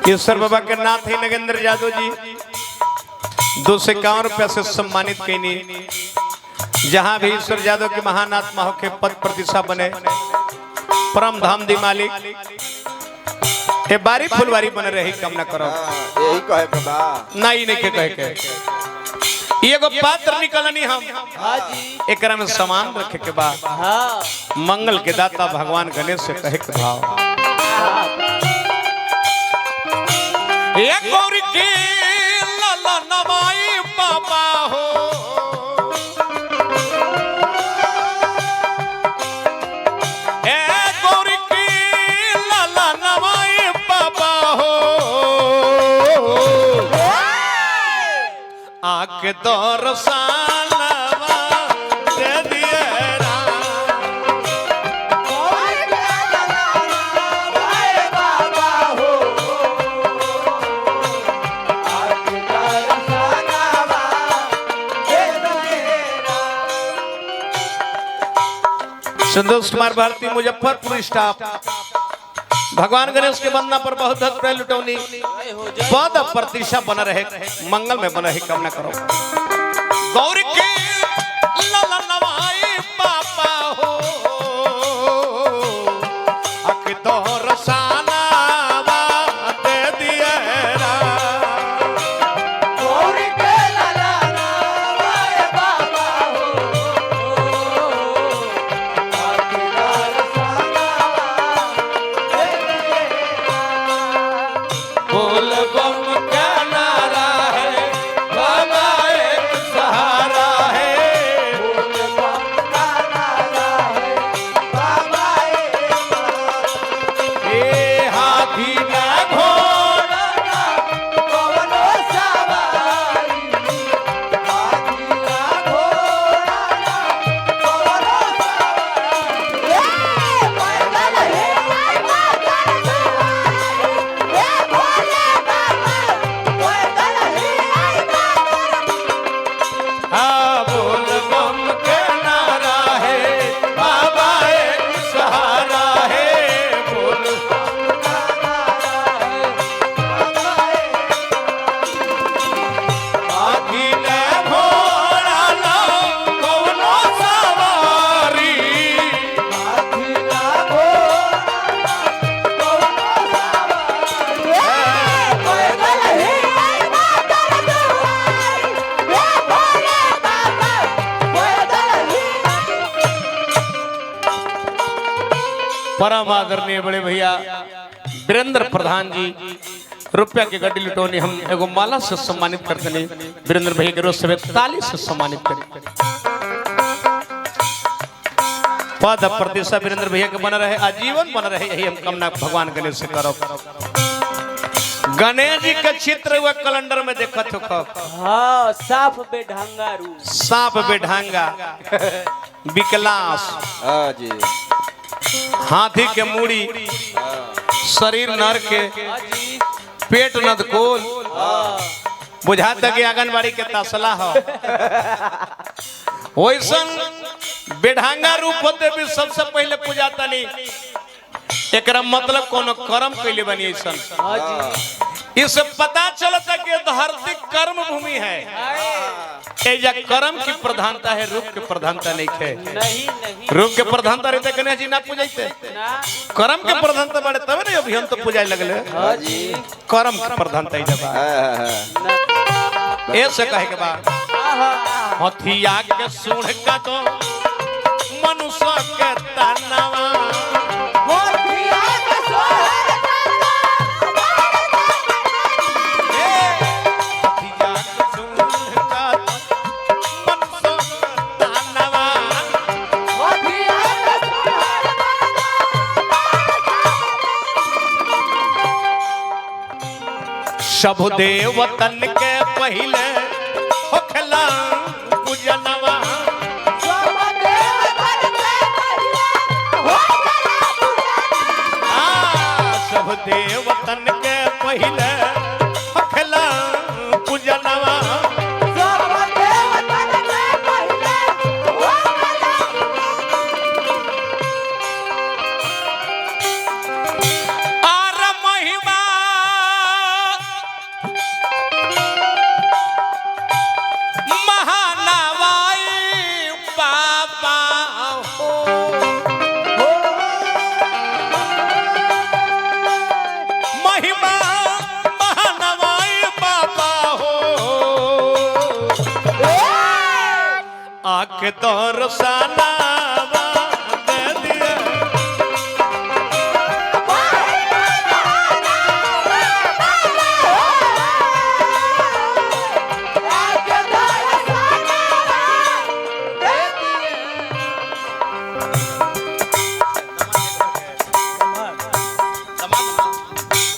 ईश्वर बाबा के नाथ ही नगेंद्र यादव जी 251 रुपया से सम्मानित कैनी। जहां भी ईश्वर यादव के महान आत्मा होके पद प्रतिष्ठा बने परम धाम दी मालिक ए बारी फुलवारी बने रही कामना करो। यही कहे बाबा नहीं नहीं के कहे के एगो पात्र निकलनी हम हाँ जी एकरा में सामान रखे के बाद हाँ मंगल के दाता भगवान गणेश से कहे के भाव एक गौरी के लाला नवाई बाबा हो ए गौरी के लाला नवाई बाबा हो आके दरसानवा दे दिए संतोष कुमार भारती मुजफ्फरपुर स्टाफ भगवान गणेश के वंदना पर बहुत रुपये लुटौनी पद प्रतिष्ठा बना रहे मंगल में बना रहे कामना करो। गौरी के लाला नवाई पापा हो अक तो रसाना दे दिए गौरी के लाला नवाई बाबा हो बोल बम का नारा है बाबा एक सहारा है बोल बम का नारा है बाबा ए हाथी ना घोड़ा ना कवनो सवारी हाथी ना घोड़ा ना कवनो सवारी ए पैदल हे माता ए भोले बाबा पैदल हे हाँ बोल बम के नारा है बाबा एक सहारा है बोल हाथी ना घोड़ा ना कौनो सवारी हाथी ना घोड़ा कवनो सवारी ए पैदल हे माता ए भोले बाबा पैदल हे परम आदरणीय बड़े भैया वीरेंद्र प्रधान जी रुपया की गड्डी लुटोनी हम एगो माला से सम्मानित करते नहीं वीरेंद्र भैया के रोज सवेरे ताली से सम्मानित करें पद प्रतिष्ठा वीरेंद्र भैया के बना रहे आजीवन बना रहे यही हम कामना भगवान गणेश से करो। गणेश जी के चित्र हुआ कैलेंडर में देखत हो कब हाँ साफ बेढंगा रू सांप बेढंगा विकलास हाँ जी हाथी के मूड़ी शरीर नर के जी पेट नदकोल बुझाता कि आंगनबाड़ी के तसला हो वैसन बेढंगा रूप होते भी सबसे पहले पूजाता नहीं एकरा मतलब कोनो कर्म कैले बनी ऐसन हाँ जी इससे पता चलता कि धरती कर्म भूमि है एजा कर्म की प्रधानता है रूप की प्रधानता नहीं है। नहीं नहीं रूप के प्रधानता रहते गणेश जी ना पूजाते ना कर्म के प्रधानता बड़े तब नहीं अभी हम तो पूजाए लगले हाँ जी कर्म की प्रधानता ही जब हाँ ऐसे कहे के बाद हथिया के सूढ़ का तो मनुष्य के तनवा हथिया के सूढ़ का तो मनुष्य के तनवा सब देवतन के पहले होखला पूजनवा सब देवतन के पहले होखला पूजनवा आर महिमा आके तोर साना दे दिया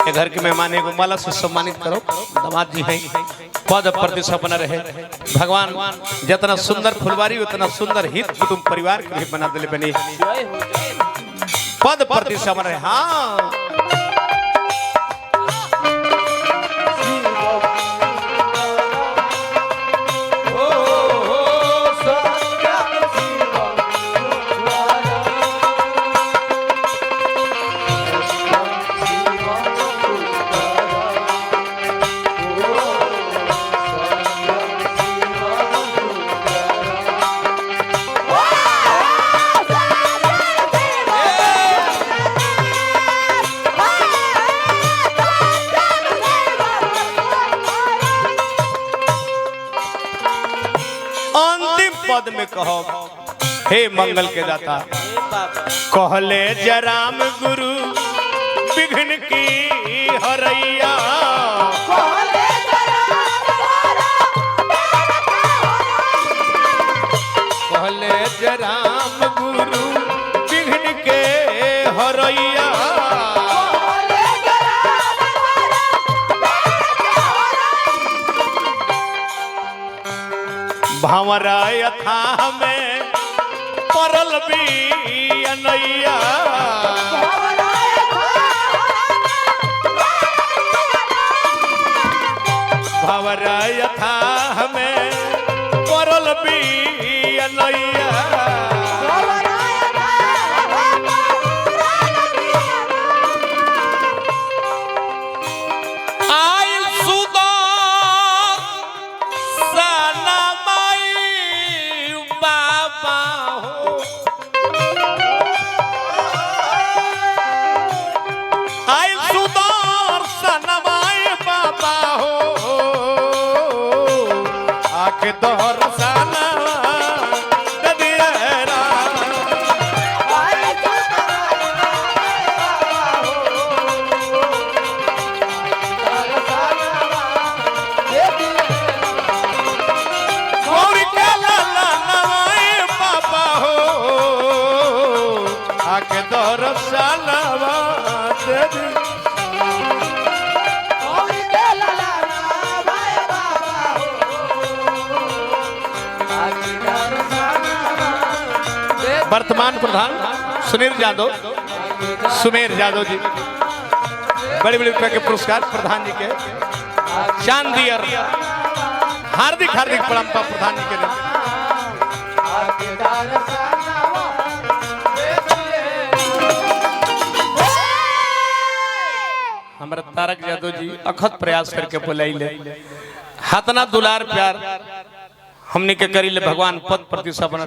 ये घर के मेहमान को माला से सम्मानित करो। दामाद जी हैं, पद प्रतिष्ठा बना रहे। भगवान जितना सुंदर फुलवारी उतना सुंदर हित कुटुंब परिवार के लिए बना दिले बनी। जय हो जय पद प्रतिष्ठा बना रहे। हाँ पद में कहो हे मंगल के दाता हे बाबा कहले जराम गुरु विघ्न की हरैया कहले जराम गुरु विघ्न के हरैया भंवरा यथा में परल भी अनैया भंवरा यथा में परल भी अनैया वर्तमान प्रधान सुनील यादव सुमेर यादव जी बड़े बड़े रुपए के पुरस्कार प्रधान जी के चांदी और हार्दिक हार्दिक प्रणाम प्रधान जी के लिए। हमारा तारक यादव जी अखत प्रयास करके बुलाइले हाथना दुलार प्यार हमने के करी ले भगवान पद प्रतिष्ठा बना